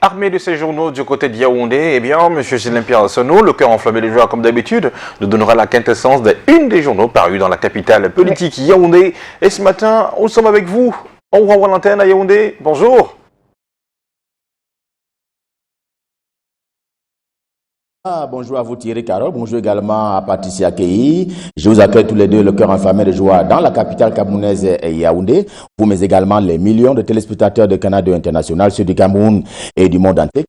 Armé de ces journaux du côté de Yaoundé, eh bien, M. Gilles Pierre Arsenault, le cœur enflammé de joie comme d'habitude, nous donnera la quintessence d'une des journaux parus dans la capitale politique Yaoundé. Et ce matin, nous sommes avec vous. On vous renvoie l'antenne à Yaoundé. Bonjour. Bonjour à vous Thierry Carole, bonjour également à Patricia Kei. Je vous accueille tous les deux le cœur enflammé de joie dans la capitale camerounaise Yaoundé, vous mais également les millions de téléspectateurs de Canal 2 International, ceux du Cameroun et du monde entier.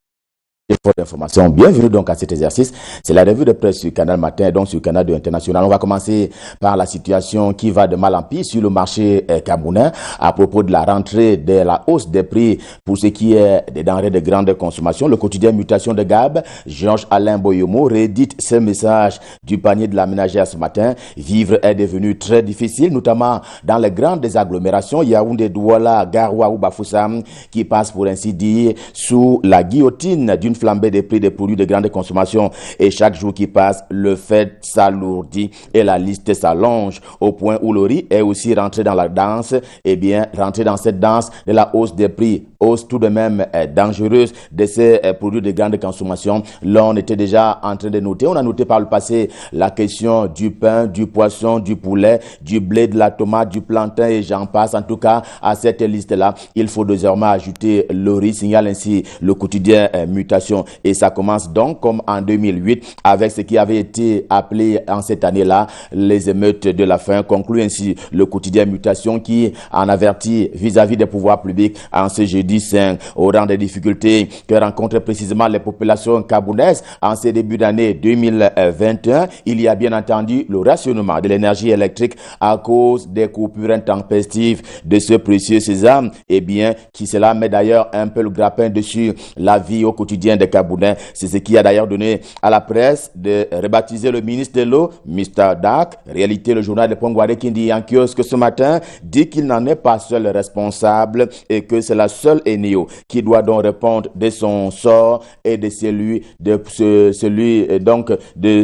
D'information. Bienvenue donc à cet exercice. C'est la revue de presse sur Canal Matin, donc sur Canal 2 International. On va commencer par la situation qui va de mal en pire sur le marché camerounais à propos de la rentrée, de la hausse des prix pour ce qui est des denrées de grande consommation. Le quotidien Mutation de Gab, Georges Alain Boyomo, réédite ce message du panier de la ménagère ce matin. Vivre est devenu très difficile, notamment dans les grandes agglomérations, Yaoundé, Douala, Garoua ou Bafoussam, qui passent pour ainsi dire sous la guillotine d'une flambée des prix des produits de grande consommation, et chaque jour qui passe, le fait s'alourdit et la liste s'allonge au point où le riz est aussi rentré dans la danse, et bien rentré dans cette danse de la hausse des prix, hausse tout de même dangereuse de ces produits de grande consommation. L'on était déjà en train de noter, on a noté par le passé la question du pain, du poisson, du poulet, du blé, de la tomate, du plantain et j'en passe. En tout cas, à cette liste-là, il faut désormais ajouter le riz, signale ainsi le quotidien Mutation. Et ça commence donc comme en 2008 avec ce qui avait été appelé en cette année-là les émeutes de la faim. Conclut ainsi le quotidien Mutation qui en avertit vis-à-vis des pouvoirs publics en ce jeudi 5 au rang des difficultés que rencontrent précisément les populations camerounaises en ce début d'année 2021. Il y a bien entendu le rationnement de l'énergie électrique à cause des coupures intempestives de ce précieux sésame, et bien qui cela met d'ailleurs un peu le grappin dessus la vie au quotidien des Camerounais. C'est ce qui a d'ailleurs donné à la presse de rebaptiser le ministre de l'eau, Mr. Dak. Réalité, le journal de Pongware qui dit en kiosque ce matin, dit qu'il n'en est pas seul responsable et que c'est la seule Eneo qui doit donc répondre de son sort et de celui de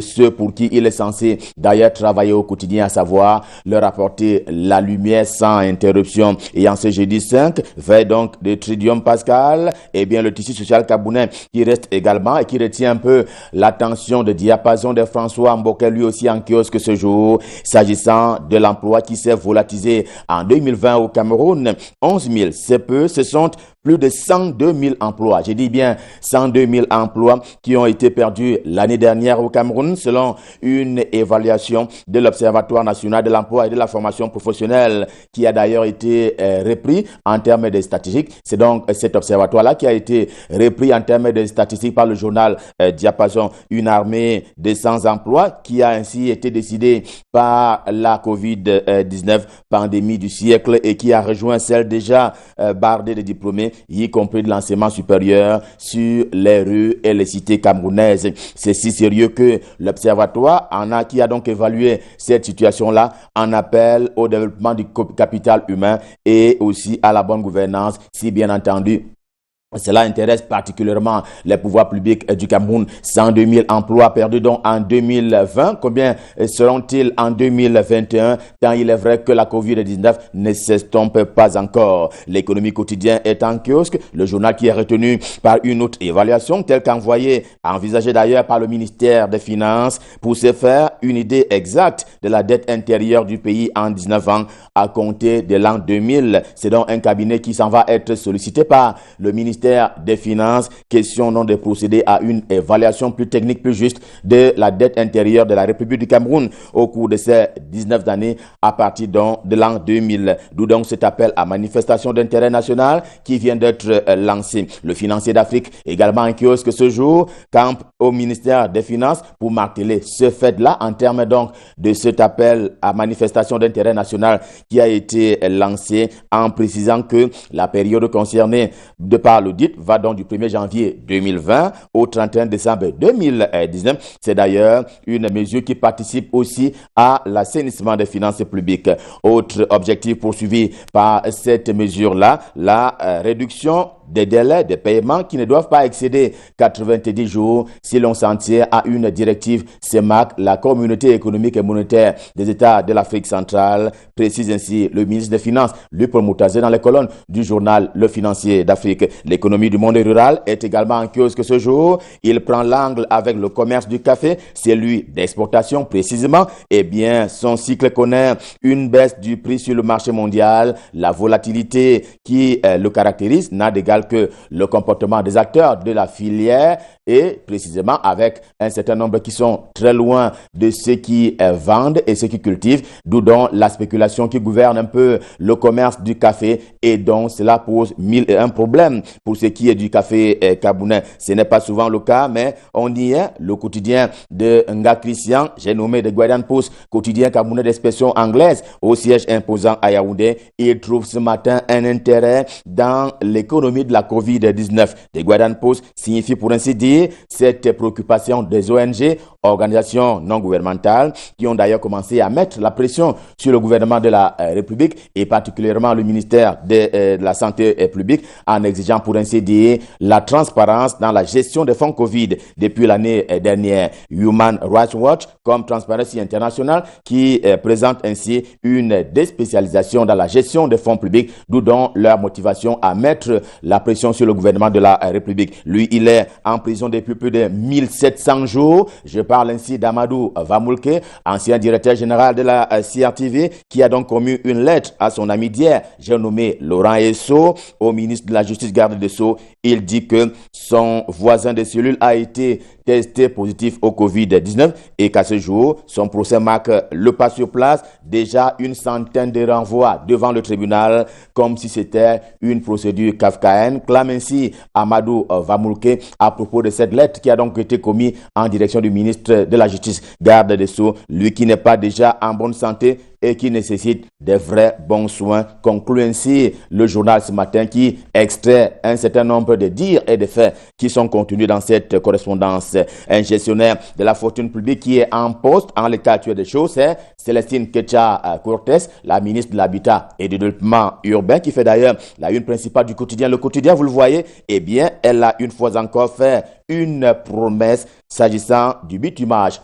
ceux pour qui il est censé d'ailleurs travailler au quotidien, à savoir leur apporter la lumière sans interruption. Et en ce jeudi 5, veille donc de Tridium Pascal, et bien le tissu social camerounais qui reste également et qui retient un peu l'attention de diapason de François Mboké, lui aussi en kiosque ce jour, s'agissant de l'emploi qui s'est volatilisé en 2020 au Cameroun. 11 000, c'est peu, ce sont plus de 102 000 emplois. J'ai dit bien 102 000 emplois qui ont été perdus l'année dernière au Cameroun selon une évaluation de l'Observatoire national de l'emploi et de la formation professionnelle qui a d'ailleurs été repris en termes de statistiques. C'est donc cet observatoire-là qui a été repris en termes de statistiques par le journal Diapason. Une armée de sans-emploi qui a ainsi été décidée par la COVID-19, pandémie du siècle, et qui a rejoint celle déjà bardée de diplômés, y compris de l'enseignement supérieur, sur les rues et les cités camerounaises. C'est si sérieux que l'Observatoire qui a donc évalué cette situation-là en appelle au développement du capital humain et aussi à la bonne gouvernance, si bien entendu cela intéresse particulièrement les pouvoirs publics du Cameroun. 102 000 emplois perdus donc en 2020. Combien seront-ils en 2021? Tant il est vrai que la COVID-19 ne s'estompe pas encore. L'économie quotidienne est en kiosque. Le journal qui est retenu par une autre évaluation, telle qu'envoyée, envisagée d'ailleurs par le ministère des Finances, pour se faire une idée exacte de la dette intérieure du pays en 19 ans à compter de l'an 2000. C'est donc un cabinet qui s'en va être sollicité par le ministère des Finances, question non de procéder à une évaluation plus technique, plus juste de la dette intérieure de la République du Cameroun au cours de ces 19 années à partir donc de l'an 2000. D'où donc cet appel à manifestation d'intérêt national qui vient d'être lancé. Le financier d'Afrique, également en kiosque ce jour, campe au ministère des Finances pour marteler ce fait-là en termes donc de cet appel à manifestation d'intérêt national qui a été lancé en précisant que la période concernée de par l'audit va donc du 1er janvier 2020 au 31 décembre 2019. C'est d'ailleurs une mesure qui participe aussi à l'assainissement des finances publiques. Autre objectif poursuivi par cette mesure-là, la réduction des délais de paiement qui ne doivent pas excéder 90 jours si l'on s'en tient à une directive CEMAC, la Communauté économique et monétaire des États de l'Afrique centrale, précise ainsi le ministre des Finances, Luc Paul-Moutazé, dans les colonnes du journal Le Financier d'Afrique. L'économie du monde rural est également en kiosque ce jour. Il prend l'angle avec le commerce du café, celui d'exportation précisément. Eh bien, son cycle connaît une baisse du prix sur le marché mondial. La volatilité qui le caractérise n'a d'égal que le comportement des acteurs de la filière et précisément avec un certain nombre qui sont très loin de ceux qui vendent et ceux qui cultivent, d'où donc la spéculation qui gouverne un peu le commerce du café et donc cela pose 1001 problèmes pour ce qui est du café camerounais. Ce n'est pas souvent le cas, mais on y est. Le quotidien de Nga Christian, j'ai nommé The Guardian Post, quotidien camerounais d'expression anglaise au siège imposant à Yaoundé. Il trouve ce matin un intérêt dans l'économie de la COVID-19. The Guardian Post signifie pour ainsi dire cette préoccupation des ONG, organisations non gouvernementales, qui ont d'ailleurs commencé à mettre la pression sur le gouvernement de la République et particulièrement le ministère de la Santé publique en exigeant pour ainsi dire la transparence dans la gestion des fonds Covid depuis l'année dernière. Human Rights Watch comme Transparency International qui présente ainsi une déspécialisation dans la gestion des fonds publics, d'où donc leur motivation à mettre la pression sur le gouvernement de la République. Lui, il est en prison depuis plus de 1700 jours. Je parle ainsi d'Amadou Vamoulke, ancien directeur général de la CRTV, qui a donc commis une lettre à son ami d'hier, j'ai nommé Laurent Esso, au ministre de la Justice, garde des Sceaux. Il dit que son voisin de cellule a été testé positif au Covid-19 et qu'à ce jour, son procès marque le pas sur place. Déjà une centaine de renvois devant le tribunal comme si c'était une procédure kafkaïenne, clame ainsi Amadou Vamoulke à propos de cette lettre qui a donc été commise en direction du ministre de la Justice, garde des Sceaux, lui qui n'est pas déjà en bonne santé et qui nécessite des vrais bons soins, conclut ainsi le journal ce matin qui extrait un certain nombre de dires et de faits qui sont contenus dans cette correspondance. Un gestionnaire de la fortune publique qui est en poste en l'état actuel des choses, c'est Célestine Ketcha Cortés, la ministre de l'Habitat et du Développement urbain, qui fait d'ailleurs la une principale du quotidien. Le quotidien, vous le voyez, eh bien, elle a une fois encore fait une promesse s'agissant du bitumage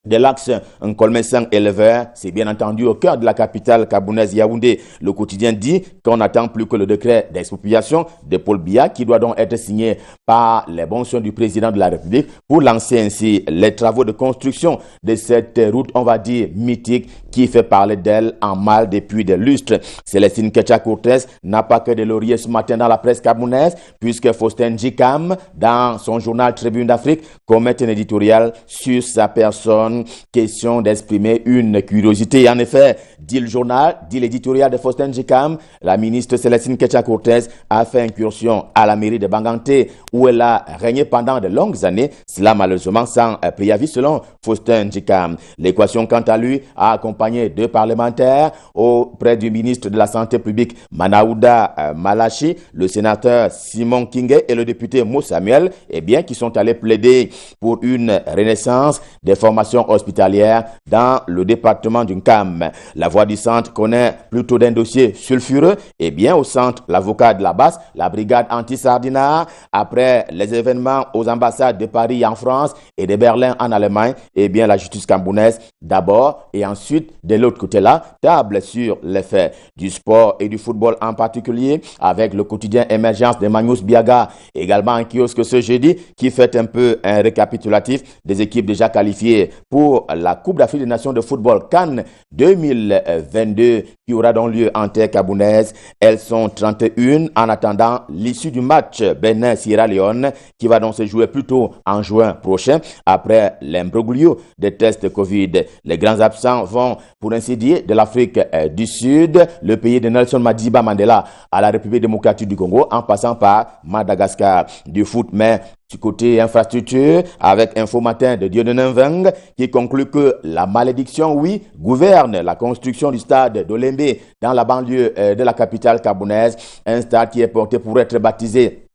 de l'axe Nkolmesang éleveur, c'est bien entendu au cœur de la capitale camerounaise Yaoundé. Le quotidien dit qu'on n'attend plus que le décret d'expropriation de Paul Biya qui doit donc être signé par les bons soins du président de la République pour lancer ainsi les travaux de construction de cette route, on va dire, mythique qui fait parler d'elle en mal depuis des lustres. Célestine Ketcha Cortés n'a pas que des lauriers ce matin dans la presse camerounaise puisque Faustin Djikam, dans son journal Tribune d'Afrique, commet un éditorial sur sa personne. Question d'exprimer une curiosité. En effet, dit le journal, dit l'éditorial de Faustin Djikam, la ministre Célestine Ketcha Cortés a fait incursion à la mairie de Banganté où elle a régné pendant de longues années. Cela malheureusement sans préavis selon Faustin Djikam. L'équation quant à lui a accompagné deux parlementaires auprès du ministre de la Santé publique Manaouda Malachi, le sénateur Simon Kingé et le député Mo Samuel, eh bien, qui sont allés plaider pour une renaissance des formations hospitalière dans le département du Nkam. La voix du centre connaît plutôt d'un dossier sulfureux. Et bien au centre, l'avocat de la base, la brigade anti-Sardinat, après les événements aux ambassades de Paris en France et de Berlin en Allemagne, et bien la justice camerounaise d'abord et ensuite de l'autre côté là, table sur les faits du sport et du football en particulier avec le quotidien Émergence de Magnus Biaga, également un kiosque ce jeudi qui fait un peu un récapitulatif des équipes déjà qualifiées pour la Coupe d'Afrique des Nations de football CAN 2022 qui aura donc lieu en terre camerounaise. Elles sont 31 en attendant l'issue du match Bénin-Sierra Leone qui va donc se jouer plutôt en juin prochain après l'imbroglio des tests Covid. Les grands absents vont pour ainsi dire de l'Afrique du Sud, le pays de Nelson Madiba Mandela à la République démocratique du Congo en passant par Madagascar. Du foot, mais du côté infrastructure, avec Info Matin de Dieudonné Mveng, qui conclut que la malédiction, oui, gouverne la construction du stade d'Olembe dans la banlieue de la capitale camerounaise, un stade qui est porté pour être baptisé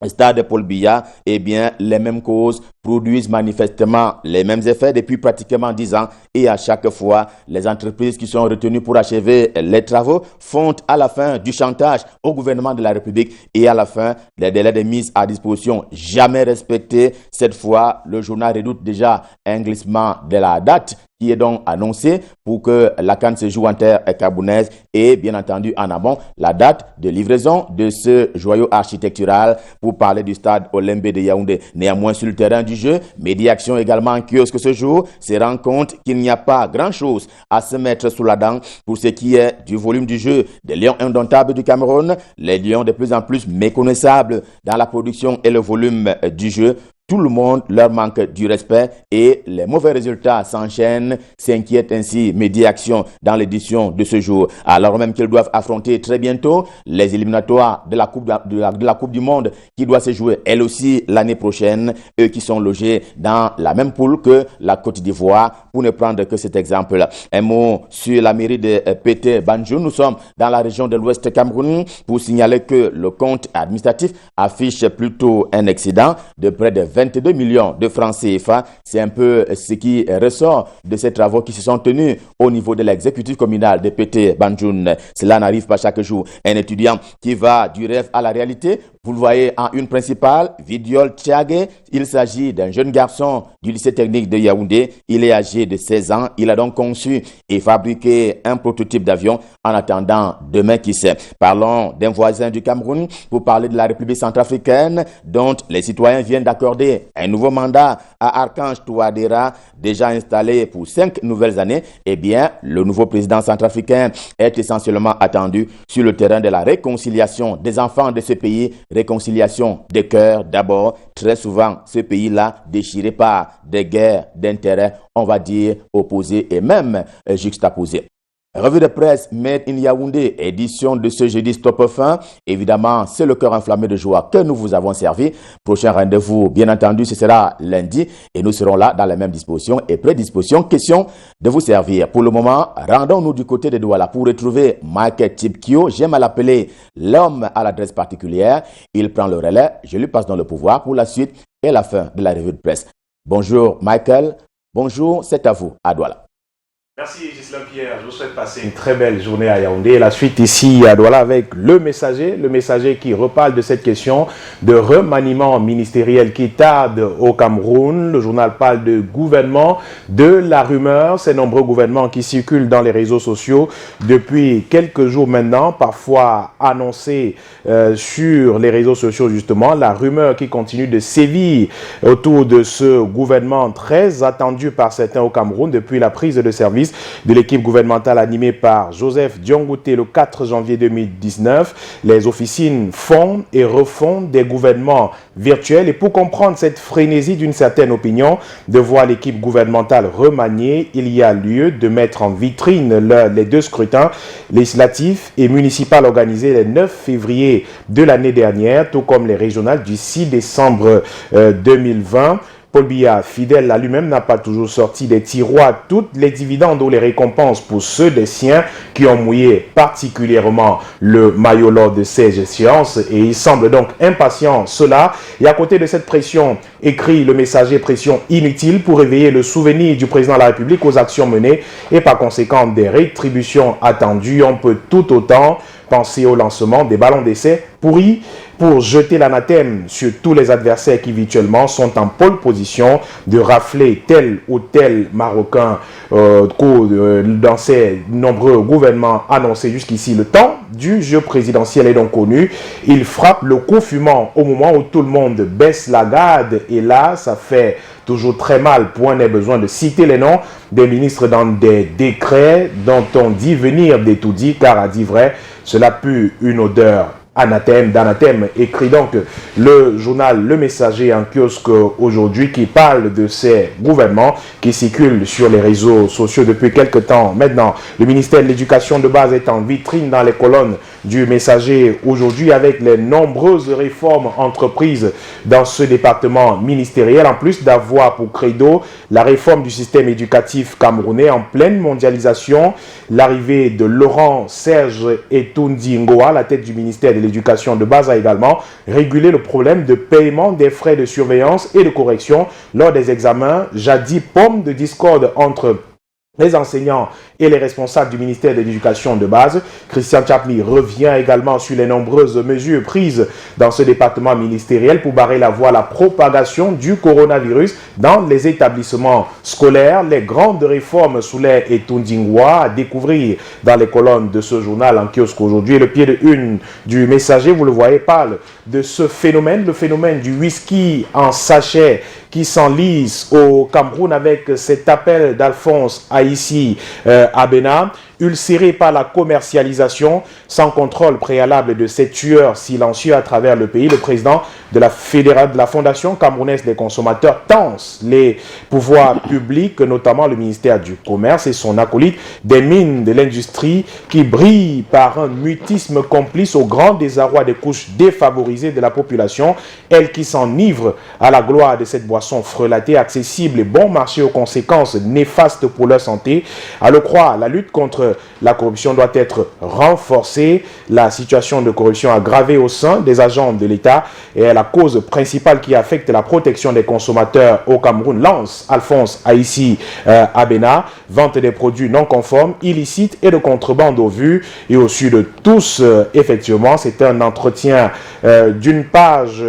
Stade Paul Biya, eh bien, les mêmes causes produisent manifestement les mêmes effets depuis pratiquement 10 ans et à chaque fois, les entreprises qui sont retenues pour achever les travaux font à la fin du chantage au gouvernement de la République et à la fin, les délais de mise à disposition jamais respectés. Cette fois, le journal redoute déjà un glissement de la date qui est donc annoncé pour que la CAN se joue en terre camerounaise et bien entendu en amont la date de livraison de ce joyau architectural pour parler du stade Olembe de Yaoundé. Néanmoins, sur le terrain du jeu, Médiaction également en kiosque ce jour se rend compte qu'il n'y a pas grand-chose à se mettre sous la dent pour ce qui est du volume du jeu des Lions indomptables du Cameroun, les Lions de plus en plus méconnaissables dans la production et le volume du jeu. Tout le monde leur manque du respect et les mauvais résultats s'enchaînent, s'inquiète ainsi Médiaction dans l'édition de ce jour. Alors même qu'ils doivent affronter très bientôt les éliminatoires de la Coupe du Monde qui doit se jouer elle aussi l'année prochaine, eux qui sont logés dans la même poule que la Côte d'Ivoire, pour ne prendre que cet exemple. Un mot sur la mairie de Pété Banjul. Nous sommes dans la région de l'Ouest Cameroun pour signaler que le compte administratif affiche plutôt un excédent de près de 22 millions de francs CFA. C'est un peu ce qui ressort de ces travaux qui se sont tenus au niveau de l'exécutif communal de Pété Banjul. Cela n'arrive pas chaque jour. Un étudiant qui va du rêve à la réalité. Vous le voyez en une principale, Vidiol Tchagé. Il s'agit d'un jeune garçon du lycée technique de Yaoundé. Il est âgé de 16 ans. Il a donc conçu et fabriqué un prototype d'avion en attendant demain qui sait. Parlons d'un voisin du Cameroun pour parler de la République centrafricaine dont les citoyens viennent d'accorder un nouveau mandat à Archange Touadéra, déjà installé pour 5 nouvelles années. Eh bien, le nouveau président centrafricain est essentiellement attendu sur le terrain de la réconciliation des enfants de ce pays. Réconciliation des cœurs d'abord. Très souvent, ce pays-là déchiré par des guerres d'intérêts, on va dire, opposés et même juxtaposés. Revue de presse Made in Yaoundé, édition de ce jeudi Stop Fin. Évidemment, c'est le cœur enflammé de joie que nous vous avons servi. Prochain rendez-vous, bien entendu, ce sera lundi et nous serons là dans la même disposition et prédisposition. Question de vous servir. Pour le moment, rendons-nous du côté de Douala pour retrouver Michael Tipkio. J'aime à l'appeler l'homme à l'adresse particulière. Il prend le relais. Je lui passe dans le pouvoir pour la suite et la fin de la revue de presse. Bonjour Michael. Bonjour, c'est à vous à Douala. Merci Gislain Pierre, je vous souhaite passer une très belle journée à Yaoundé. Et la suite ici à Douala avec le messager qui reparle de cette question de remaniement ministériel qui tarde au Cameroun. Le journal parle de gouvernement, de la rumeur, ces nombreux gouvernements qui circulent dans les réseaux sociaux depuis quelques jours maintenant, parfois annoncés sur les réseaux sociaux justement. La rumeur qui continue de sévir autour de ce gouvernement très attendu par certains au Cameroun depuis la prise de service de l'équipe gouvernementale animée par Joseph Diongouté le 4 janvier 2019. Les officines font et refont des gouvernements virtuels. Et pour comprendre cette frénésie d'une certaine opinion de voir l'équipe gouvernementale remaniée, il y a lieu de mettre en vitrine les deux scrutins législatifs et municipaux organisés le 9 février de l'année dernière, tout comme les régionales du 6 décembre 2020. Paul Biya, fidèle à lui-même, n'a pas toujours sorti des tiroirs toutes les dividendes ou les récompenses pour ceux des siens qui ont mouillé particulièrement le maillot lors de ces échéances et il semble donc impatient cela. Et à côté de cette pression, écrit le messager, pression inutile pour réveiller le souvenir du président de la République aux actions menées et par conséquent des rétributions attendues. On peut tout autant penser au lancement des ballons d'essai pourris pour jeter l'anathème sur tous les adversaires qui virtuellement sont en pole position de rafler tel ou tel Marocain dans ces nombreux gouvernements annoncés jusqu'ici. Le temps du jeu présidentiel est donc connu. Il frappe le coup fumant au moment où tout le monde baisse la garde et là, ça fait toujours très mal. Point n'est besoin de citer les noms des ministres dans des décrets dont on dit venir des tout dit, car à dire vrai, cela pue une odeur d'anathème, écrit donc le journal Le Messager en kiosque aujourd'hui qui parle de ces gouvernements qui circulent sur les réseaux sociaux depuis quelque temps. Maintenant, le ministère de l'Éducation de base est en vitrine dans les colonnes du Messager aujourd'hui avec les nombreuses réformes entreprises dans ce département ministériel, en plus d'avoir pour credo la réforme du système éducatif camerounais en pleine mondialisation, l'arrivée de Laurent Serge Etoundi Ngoa à la tête du ministère de l'Éducation de base a également régulé le problème de paiement des frais de surveillance et de correction lors des examens, jadis pomme de discorde entre les enseignants et les responsables du ministère de l'Éducation de base. Christian Chapli revient également sur les nombreuses mesures prises dans ce département ministériel pour barrer la voie à la propagation du coronavirus dans les établissements scolaires. Les grandes réformes sous l'air et Tundingwa à découvrir dans les colonnes de ce journal en kiosque aujourd'hui. Le pied de une du Messager, vous le voyez, parle de ce phénomène, le phénomène du whisky en sachet qui s'enlise au Cameroun avec cet appel d'Alphonse Aïssi Abena, ulcéré par la commercialisation sans contrôle préalable de ces tueurs silencieux à travers le pays. Le président de la Fondation camerounaise des consommateurs tense les pouvoirs publics, notamment le ministère du Commerce et son acolyte des mines de l'industrie qui brille par un mutisme complice au grand désarroi des couches défavorisées de la population, elles qui s'enivrent à la gloire de cette boisson frelatée, accessible et bon marché aux conséquences néfastes pour leur santé. À le croire, la lutte contre la corruption doit être renforcée. La situation de corruption aggravée au sein des agents de l'État est la cause principale qui affecte la protection des consommateurs au Cameroun, lance Alphonse Aïssi Abena. Vente des produits non conformes, illicites et de contrebande au vu et au su de tous. Effectivement, c'est un entretien d'une page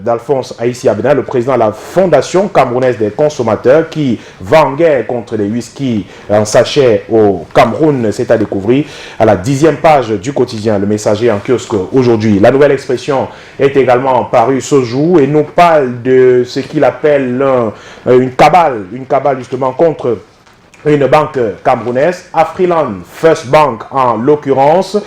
d'Alphonse Aïssi Abena, le président de la Fondation camerounaise des consommateurs, qui va en guerre contre les whisky en sachet au Cameroun. C'est à découvrir à la 10e page du quotidien Le Messager en kiosque aujourd'hui. La nouvelle expression est également parue ce jour et nous parle de ce qu'il appelle une cabale justement contre une banque camerounaise, Afriland First Bank en l'occurrence.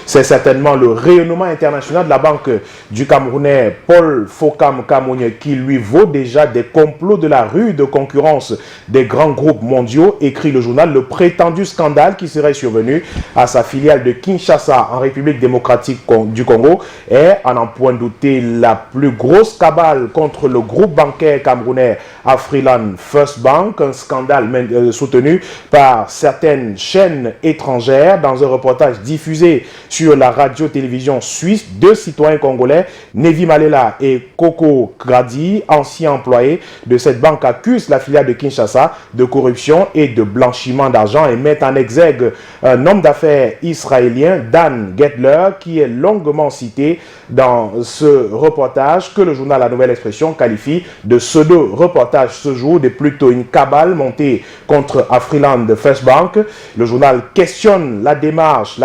C'est certainement le rayonnement international de la banque du Camerounais Paul Fokam Kamogne qui lui vaut déjà des complots de la rude concurrence des grands groupes mondiaux, écrit le journal. Le prétendu scandale qui serait survenu à sa filiale de Kinshasa en République démocratique du Congo est, à n'en point douter, la plus grosse cabale contre le groupe bancaire camerounais Afriland First Bank, un scandale soutenu par certaines chaînes étrangères. Dans un reportage diffusé sur la radio-télévision suisse, deux citoyens congolais, Nevi Malela et Coco Gradi, anciens employés de cette banque, accusent la filiale de Kinshasa de corruption et de blanchiment d'argent et mettent en exergue un homme d'affaires israélien, Dan Gettler, qui est longuement cité dans ce reportage que le journal La Nouvelle Expression qualifie de pseudo-reportage ce jour, de plutôt une cabale montée contre Afriland First Bank. Le journal questionne la démarche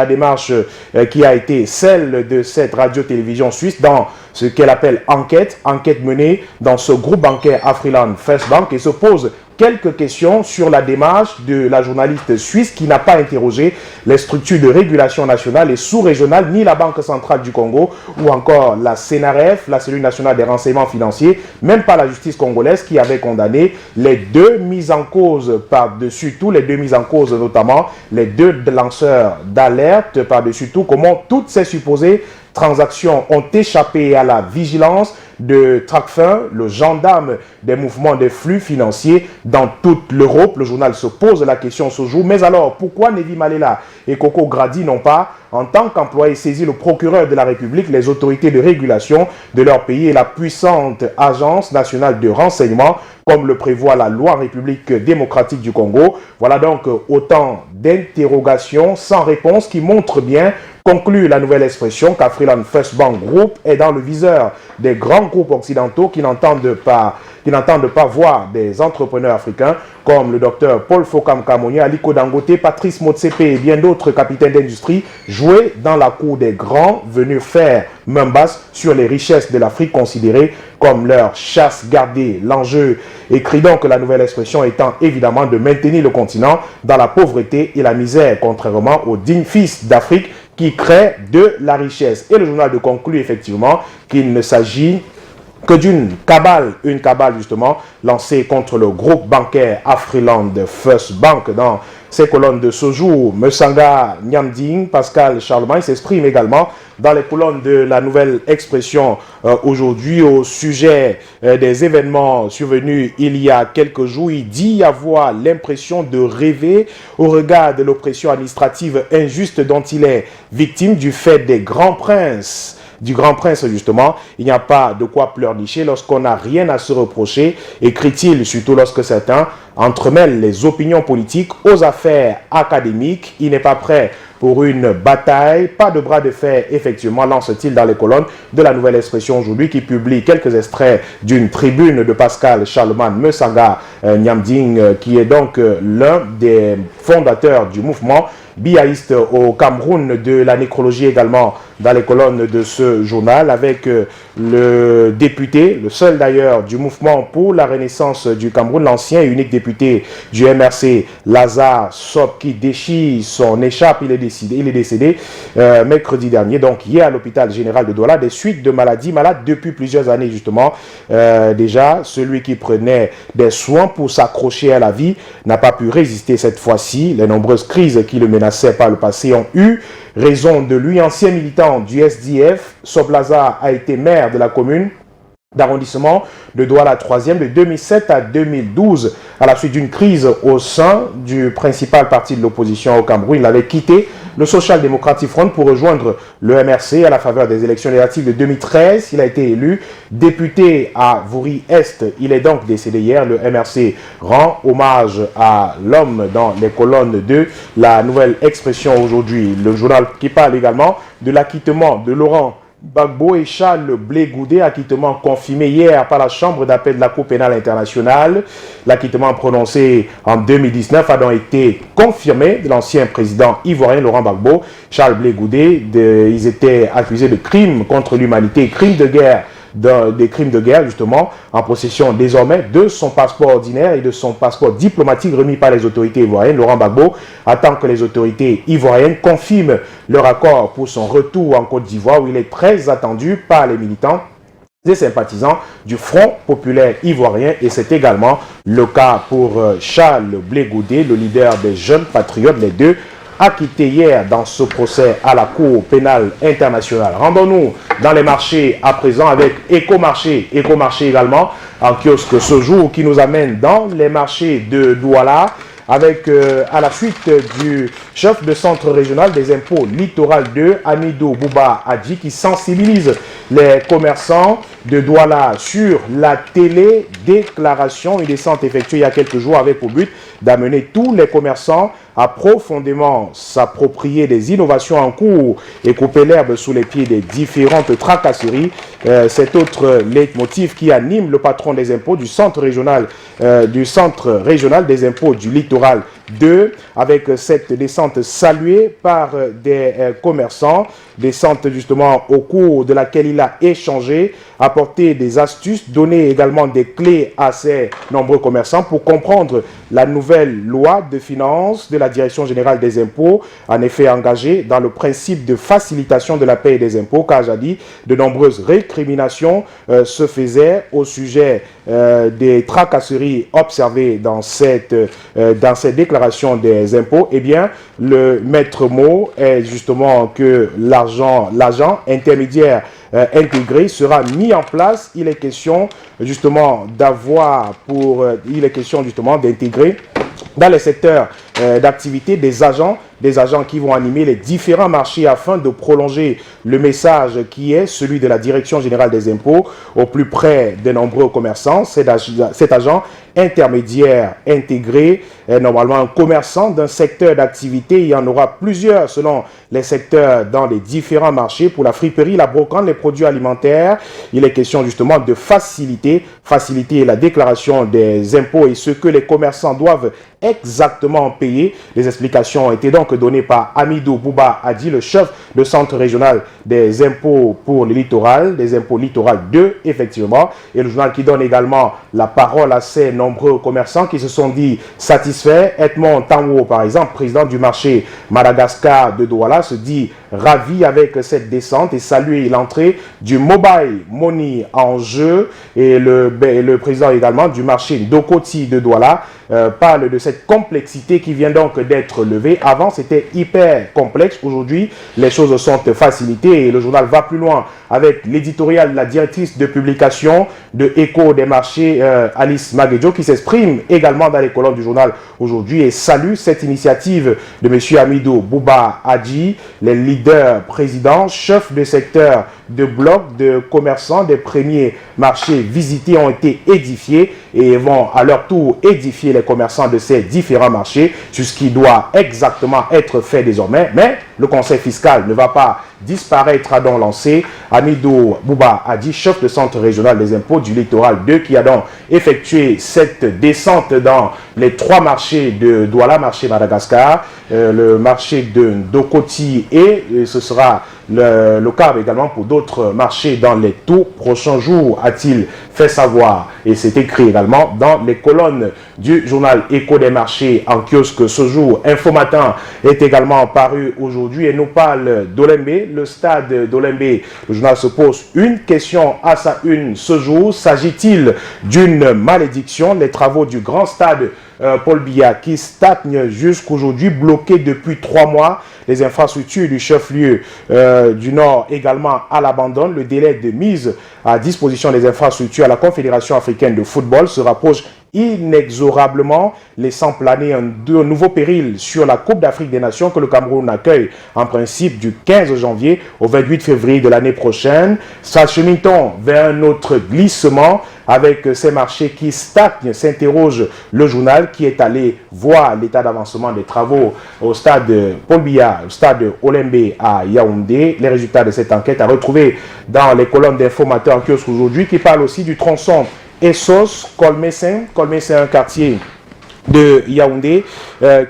qui a été celle de cette radio-télévision suisse dans ce qu'elle appelle enquête menée dans ce groupe bancaire Afriland First Bank, et se pose quelques questions sur la démarche de la journaliste suisse qui n'a pas interrogé les structures de régulation nationale et sous-régionale, ni la Banque centrale du Congo, ou encore la CNRF, la cellule nationale des renseignements financiers, même pas la justice congolaise qui avait condamné les deux mises en cause par-dessus tout, les deux mises en cause notamment, les deux lanceurs d'alerte par-dessus tout, comment toutes ces supposées transactions ont échappé à la vigilance de Tracfin, le gendarme des mouvements des flux financiers dans toute l'Europe. Le journal se pose la question ce jour. Mais alors, pourquoi Nevi Malela et Coco Gradi n'ont pas, en tant qu'employés, saisi le procureur de la République, les autorités de régulation de leur pays et la puissante agence nationale de renseignement, comme le prévoit la loi en République démocratique du Congo? Voilà donc autant d'interrogations sans réponse qui montrent bien, conclut La Nouvelle Expression, qu'Afriland First Bank Group est dans le viseur des grands groupes occidentaux qui n'entendent pas voir des entrepreneurs africains comme le docteur Paul Fokam Kamogne, Aliko Dangote, Patrice Motsepe et bien d'autres capitaines d'industrie jouer dans la cour des grands venus faire main basse sur les richesses de l'Afrique considérées comme leur chasse gardée. L'enjeu, écrit donc La Nouvelle Expression, étant évidemment de maintenir le continent dans la pauvreté et la misère, contrairement aux dignes fils d'Afrique qui créent de la richesse. Et le journal de conclut effectivement qu'il ne s'agit que d'une cabale, une cabale justement lancée contre le groupe bancaire Afriland First Bank. Dans ces colonnes de ce jour, Mesanga Nyamding, Pascal Charlemagne s'exprime également dans les colonnes de la Nouvelle Expression aujourd'hui au sujet des événements survenus il y a quelques jours. Il dit avoir l'impression de rêver au regard de l'oppression administrative injuste dont il est victime du fait des grands princes. Du grand prince, justement, il n'y a pas de quoi pleurnicher lorsqu'on n'a rien à se reprocher, écrit-il, surtout lorsque certains entremêlent les opinions politiques aux affaires académiques. Il n'est pas prêt pour une bataille, pas de bras de fer, effectivement, lance-t-il dans les colonnes de la Nouvelle Expression aujourd'hui, qui publie quelques extraits d'une tribune de Pascal Charlemagne Mesanga Nyamding, qui est donc l'un des fondateurs du mouvement biaïste au Cameroun, de la nécrologie également dans les colonnes de ce journal, avec le député, le seul d'ailleurs du mouvement pour la renaissance du Cameroun, l'ancien et unique député du MRC, Lazare Sop, qui déchire son écharpe. Il est décédé mercredi dernier, donc hier à l'hôpital général de Douala, des suites de maladies, malade depuis plusieurs années justement. Déjà, celui qui prenait des soins pour s'accrocher à la vie n'a pas pu résister cette fois-ci. Les nombreuses crises qui le menaçaient par le passé ont eu raison de lui. Ancien militant du SDF, Sop Lazare a été maire de la commune d'arrondissement de Douala 3e de 2007 à 2012. À la suite d'une crise au sein du principal parti de l'opposition au Cameroun, il avait quitté le Social Democratic Front pour rejoindre le MRC à la faveur des élections législatives de 2013. Il a été élu député à Vouri-Est. Il est donc décédé hier. Le MRC rend hommage à l'homme dans les colonnes de la Nouvelle Expression aujourd'hui. Le journal qui parle également de l'acquittement de Laurent Gbagbo et Charles Blé Goudé, acquittement confirmé hier par la Chambre d'appel de la Cour pénale internationale. L'acquittement prononcé en 2019 a donc été confirmé de l'ancien président ivoirien Laurent Gbagbo. Charles Blé Goudé, ils étaient accusés de crimes contre l'humanité, crimes de guerre, des crimes de guerre justement, en possession désormais de son passeport ordinaire et de son passeport diplomatique remis par les autorités ivoiriennes. Laurent Gbagbo attend que les autorités ivoiriennes confirment leur accord pour son retour en Côte d'Ivoire, où il est très attendu par les militants des sympathisants du Front populaire ivoirien, et c'est également le cas pour Charles Blé Goudé, le leader des jeunes patriotes, les deux acquitté hier dans ce procès à la Cour pénale internationale. Rendons-nous dans les marchés à présent avec Ecomarché également en kiosque ce jour, qui nous amène dans les marchés de Douala avec à la suite du chef de centre régional des impôts Littoral 2, Amidou Bouba Adji, qui sensibilise les commerçants de Douala sur la télédéclaration. Une descente effectuée il y a quelques jours avec pour but d'amener tous les commerçants à profondément s'approprier des innovations en cours et couper l'herbe sous les pieds des différentes tracasseries. Cet autre leitmotiv qui anime le patron des impôts du centre régional des impôts du Littoral 2, avec cette descente saluée par des commerçants, descente justement au cours de laquelle il a échangé, apporté des astuces, donné également des clés à ces nombreux commerçants pour comprendre la nouvelle loi de finances de la Direction générale des impôts, en effet engagée dans le principe de facilitation de la paie des impôts, car jadis de nombreuses récriminations se faisaient au sujet des tracasseries observées dans cette déclaration des impôts. Eh bien, le maître mot est justement que l'agent intermédiaire intégré sera mis en place. Il est question justement d'intégrer dans les secteurs d'activité des agents qui vont animer les différents marchés afin de prolonger le message qui est celui de la Direction générale des impôts au plus près des nombreux commerçants. Cet agent intermédiaire intégré est normalement un commerçant d'un secteur d'activité. Il y en aura plusieurs selon les secteurs dans les différents marchés. Pour la friperie, la brocante, les produits alimentaires, il est question justement de faciliter la déclaration des impôts et ce que les commerçants doivent exactement payés? Les explications ont été donc données par Amidou Bouba Adi, le chef du centre régional des impôts pour le littoral, des impôts littoral 2, effectivement. Et le journal qui donne également la parole à ces nombreux commerçants qui se sont dit satisfaits. Edmond Tanwo, par exemple, président du marché Madagascar de Douala, se dit ravi avec cette descente et salue l'entrée du mobile money en jeu. Et le président également du marché Dokoti de Douala parle de cette complexité qui vient donc d'être levée. Avant, c'était hyper complexe. Aujourd'hui, les choses sont facilitées et le journal va plus loin avec l'éditorial de la directrice de publication de Écho des marchés, Alice Maguedjo, qui s'exprime également dans les colonnes du journal aujourd'hui et salue cette initiative de M. Amidou Bouba Adji. Les leaders présidents, chefs de secteur de blocs, de commerçants, des premiers marchés visités ont été édifiés et vont à leur tour édifier les commerçants de ces différents marchés sur ce qui doit exactement être fait désormais. Mais le conseil fiscal ne va pas disparaître, a donc lancé Amidou Bouba Adi, chef de centre régional des impôts du littoral 2, qui a donc effectué cette descente dans les 3 marchés de Douala, marché Madagascar, le marché de Dokoti et ce sera le cas également pour d'autres marchés dans les tout prochains jours, a-t-il fait savoir. Et c'est écrit également dans les colonnes du journal Écho des marchés en kiosque ce jour. Infomatin est également paru aujourd'hui et nous parle d'Olembe, le stade d'Olembe. Le journal se pose une question à sa une ce jour. S'agit-il d'une malédiction? Les travaux du grand stade Paul Biya qui stagne jusqu'aujourd'hui, bloqué depuis 3 mois. Les infrastructures du chef-lieu du Nord également à l'abandon. Le délai de mise à disposition des infrastructures à la Confédération africaine de football se rapproche inexorablement, laissant planer un nouveau péril sur la Coupe d'Afrique des Nations que le Cameroun accueille en principe du 15 janvier au 28 février de l'année prochaine. S'achemine-t-on vers un autre glissement avec ces marchés qui stagnent, s'interroge le journal qui est allé voir l'état d'avancement des travaux au stade Paul Biya, au stade Olembe à Yaoundé. Les résultats de cette enquête à retrouver dans les colonnes d'informateurs en kiosque aujourd'hui qui parlent aussi du tronçon Essos, Kolmesen, un quartier de Yaoundé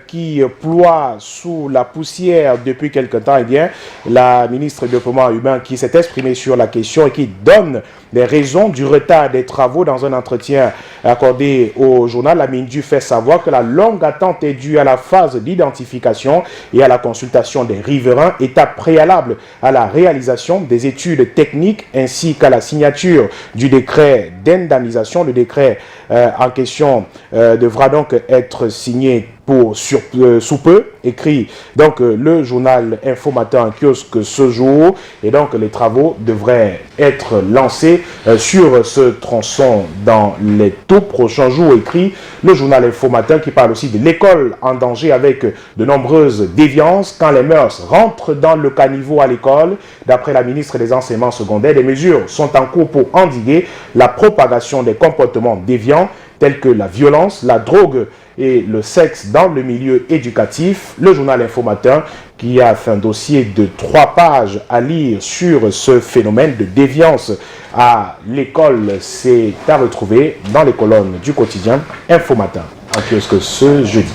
qui ploie sous la poussière depuis quelque temps. Eh bien, la ministre du Développement humain qui s'est exprimée sur la question et qui donne les raisons du retard des travaux dans un entretien accordé au journal. La Mindu fait savoir que la longue attente est due à la phase d'identification et à la consultation des riverains, étape préalable à la réalisation des études techniques ainsi qu'à la signature du décret d'indemnisation. Le décret en question devra donc être signé sous peu, écrit donc le journal Infomatin en kiosque ce jour, et donc les travaux devraient être lancés sur ce tronçon dans les tout prochains jours, écrit le journal Infomatin qui parle aussi de l'école en danger avec de nombreuses déviances quand les mœurs rentrent dans le caniveau à l'école. D'après la ministre des enseignements secondaires, des mesures sont en cours pour endiguer la propagation des comportements déviants tels que la violence, la drogue et le sexe dans le milieu éducatif. Le journal Infomatin qui a fait un dossier de 3 pages à lire sur ce phénomène de déviance à l'école, c'est à retrouver dans les colonnes du quotidien Infomatin en kiosque ce jeudi.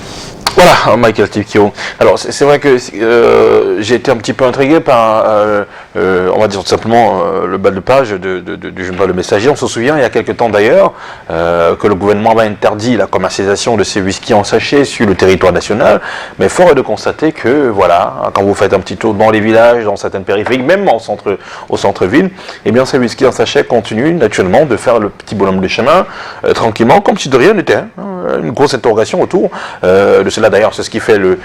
Voilà, Michael Tikio. Alors, c'est vrai que j'ai été un petit peu intrigué par, on va dire tout simplement, le bas de page du journal Le Messager. On se souvient, il y a quelques temps d'ailleurs, que le gouvernement avait interdit la commercialisation de ces whisky en sachet sur le territoire national. Mais fort est de constater que, voilà, quand vous faites un petit tour dans les villages, dans certaines périphéries, même au centre-ville, eh bien, ces whisky en sachet continuent naturellement de faire le petit bonhomme de chemin, tranquillement, comme si de rien n'était. Hein. Une grosse interrogation autour de cela. D'ailleurs, c'est ce qui fait le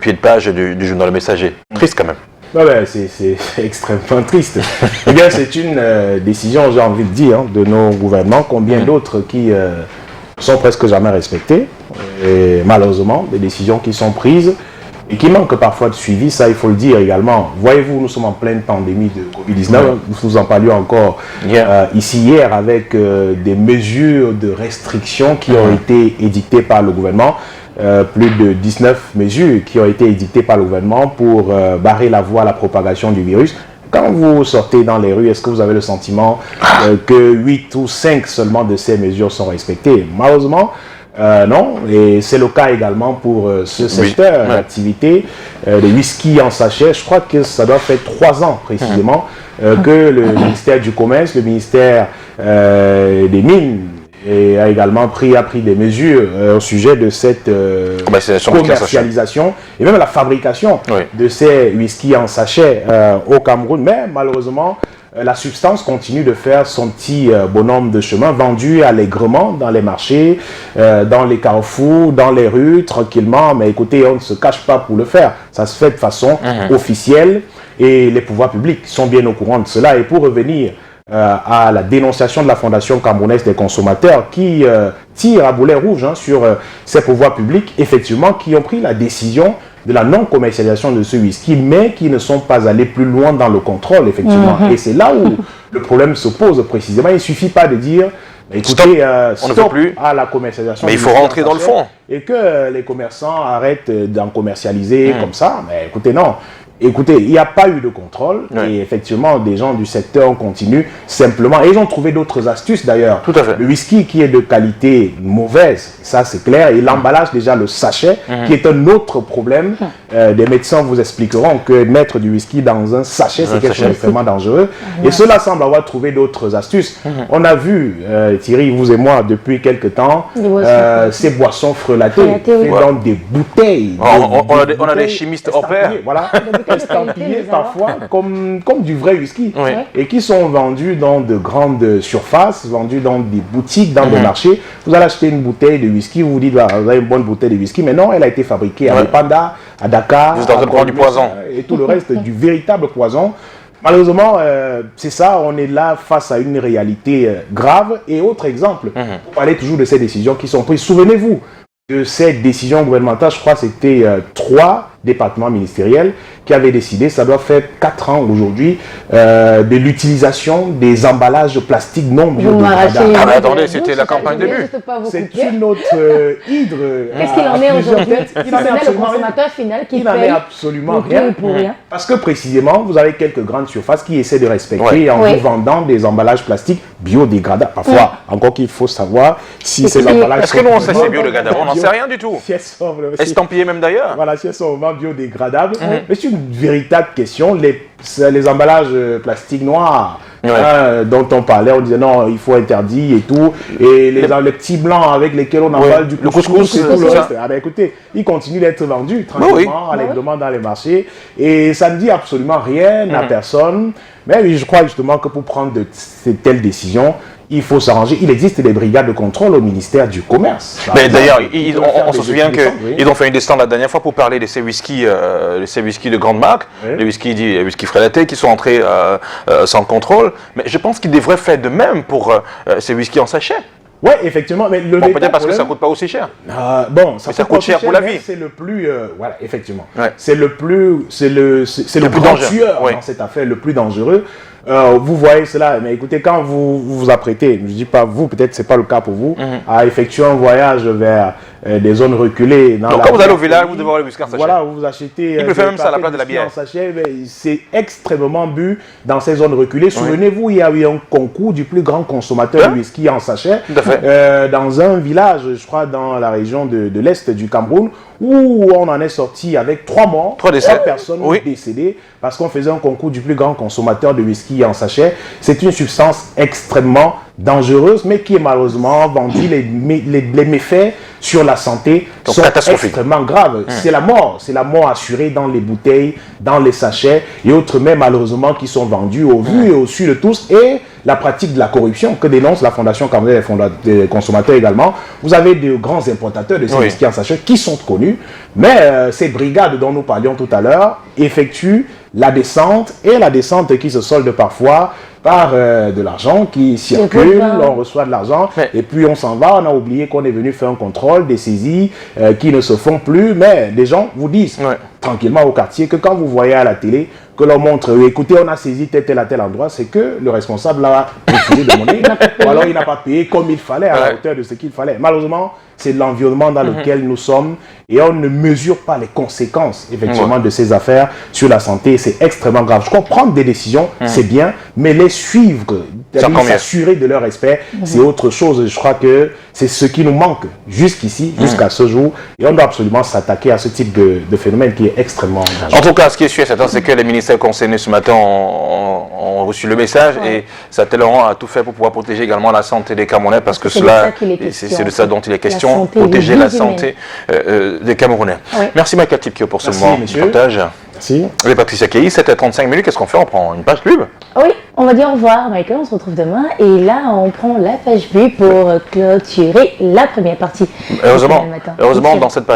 pied de page du journal Le Messager. Triste quand même. Non, ben, c'est extrêmement triste. Eh bien, c'est une décision, j'ai envie de dire, de nos gouvernements, combien d'autres qui sont presque jamais respectées. Et malheureusement, des décisions qui sont prises et qui manquent parfois de suivi, ça il faut le dire également. Voyez-vous, nous sommes en pleine pandémie de Covid-19, nous en parlions encore ici hier avec des mesures de restriction qui ont été édictées par le gouvernement. Plus de 19 mesures qui ont été édictées par le gouvernement pour barrer la voie à la propagation du virus. Quand vous sortez dans les rues, est-ce que vous avez le sentiment que 8 ou 5 seulement de ces mesures sont respectées? Malheureusement, Non, et c'est le cas également pour ce secteur d'activité. Le whisky en sachet, je crois que ça doit faire 3 ans précisément que le ministère du Commerce, le ministère des Mines a également pris des mesures au sujet de cette commercialisation et même la fabrication de ces whisky en sachet au Cameroun. Mais malheureusement, la substance continue de faire son petit bonhomme de chemin, vendu allègrement dans les marchés, dans les carrefours, dans les rues, tranquillement. Mais écoutez, on ne se cache pas pour le faire. Ça se fait de façon officielle et les pouvoirs publics sont bien au courant de cela. Et pour revenir à la dénonciation de la Fondation camerounaise des consommateurs qui tire à boulet rouge sur ces pouvoirs publics, effectivement, qui ont pris la décision de la non-commercialisation de ce whisky, mais qui ne sont pas allés plus loin dans le contrôle, effectivement. Et c'est là où le problème se pose précisément. Il ne suffit pas de dire, écoutez, stop à la commercialisation. Mais il faut rentrer dans le fond. Et que les commerçants arrêtent d'en commercialiser comme ça. Mais écoutez, non. Écoutez, il n'y a pas eu de contrôle et effectivement, des gens du secteur continuent simplement. Et ils ont trouvé d'autres astuces d'ailleurs. Tout à fait. Le whisky qui est de qualité mauvaise, ça c'est clair. Et l'emballage, déjà le sachet, qui est un autre problème. Des médecins vous expliqueront que mettre du whisky dans un sachet, c'est quelque chose d'extrêmement dangereux. Et ceux-là semblent avoir trouvé d'autres astuces. On a vu, Thierry, vous et moi, depuis quelques temps, ces boissons frelatées dans des bouteilles. On a des chimistes au pair. Voilà. Estampillés parfois comme du vrai whisky et qui sont vendus dans de grandes surfaces, vendus dans des boutiques, dans des marchés. Vous allez acheter une bouteille de whisky, vous vous dites, vous avez une bonne bouteille de whisky, mais non, elle a été fabriquée à Panda, à Dakar, vous êtes en train de prendre du poison et tout le reste du véritable poison. Malheureusement, c'est ça, on est là face à une réalité grave. Et autre exemple, pour parler toujours de ces décisions qui sont prises, souvenez-vous de ces décisions gouvernementales, je crois que c'était 3 départements ministériels qui avaient décidé, ça doit faire 4 ans aujourd'hui, de l'utilisation des emballages plastiques non biodégradables. Ah mais attendez, c'était la campagne de début. C'est une autre hydre. Qu'est-ce qu'il en est aujourd'hui? Il en est le consommateur final qui paye absolument rien. Parce que précisément, vous avez quelques grandes surfaces qui essaient de respecter en vous vendant des emballages plastiques biodégradables. Parfois, encore qu'il faut savoir si ces emballages... Est-ce que nous on sait c'est biodégradable? On n'en sait rien du tout. Estampillé même d'ailleurs. Voilà, si elles sont biodégradables. Mais c'est une véritable question. Les emballages plastiques noirs dont on parlait, on disait non, il faut interdire et tout. Et les petits blancs avec lesquels on emballe du couscous et tout le reste. Ah ben écoutez, ils continuent d'être vendus tranquillement, allègrement dans les marchés. Et ça ne dit absolument rien à personne. Mais je crois justement que pour prendre de telles décisions, il faut s'arranger. Il existe des brigades de contrôle au ministère du Commerce. Mais d'ailleurs, on se souvient qu'ils ont fait une descente la dernière fois pour parler de ces whiskies de grande marque, les whisky frélatés qui sont entrés sans contrôle. Mais je pense qu'ils devraient faire de même pour ces whiskies en sachet. Oui, effectivement, mais peut-être parce que ça coûte pas aussi cher. Ça coûte cher pour la vie. C'est le plus, voilà, effectivement. C'est le plus grand tueur dans cette affaire, le plus dangereux. Vous voyez cela, mais écoutez, quand vous vous apprêtez, je ne dis pas vous, peut-être c'est pas le cas pour vous, à effectuer un voyage vers des zones reculées. Donc quand vous allez au village, vous devez avoir le whisky en sachet. Voilà, vous achetez. Il peut faire même ça à la place de la bière. C'est extrêmement bu dans ces zones reculées. Souvenez-vous, il y a eu un concours du plus grand consommateur de whisky en sachet dans un village, je crois, dans la région de l'Est du Cameroun, où on en est sorti avec 3 morts, 3 personnes décédées, parce qu'on faisait un concours du plus grand consommateur de whisky en sachet. C'est une substance extrêmement dangereuse, mais qui est malheureusement vendue. Les méfaits sur la santé sont extrêmement graves. C'est la mort assurée dans les bouteilles, dans les sachets et autres, mais malheureusement qui sont vendus au vu et au su de tous. Et la pratique de la corruption que dénonce la Fondation camerounaise des consommateurs également. Vous avez de grands importateurs de ces whisky en sachet qui sont connus, mais ces brigades dont nous parlions tout à l'heure effectuent la descente, et la descente qui se solde parfois par de l'argent qui circule, on reçoit de l'argent et puis on s'en va, on a oublié qu'on est venu faire un contrôle, des saisies qui ne se font plus, mais les gens vous disent tranquillement au quartier, que quand vous voyez à la télé, que l'on montre, écoutez, on a saisi tel endroit, c'est que le responsable a refusé de monnaie, ou alors il n'a pas payé comme il fallait, à la hauteur de ce qu'il fallait. Malheureusement, c'est l'environnement dans lequel nous sommes et on ne mesure pas les conséquences, effectivement, de ces affaires sur la santé. C'est extrêmement grave. Je comprends des décisions, c'est bien, mais les suivre, s'assurer de leur respect, c'est autre chose. Je crois que c'est ce qui nous manque jusqu'ici, jusqu'à ce jour. Et on doit absolument s'attaquer à ce type de phénomène qui est extrêmement dangereux. En tout cas, ce qui est sûr, c'est que les ministères concernés ce matin ont reçu le message et Satellaurent a tout fait pour pouvoir protéger également la santé des Camerounais parce que cela, c'est de ça dont il est question, protéger la santé des Camerounais. Oui. Merci Michael Tipkio pour ce moment de partage. Merci. Et Patricia Kei, 7h35 minutes, qu'est-ce qu'on fait? On prend une page pub? Oui, on va dire au revoir Michael, on se retrouve demain et là on prend la page pub pour clôturer la première partie. Heureusement dans cette page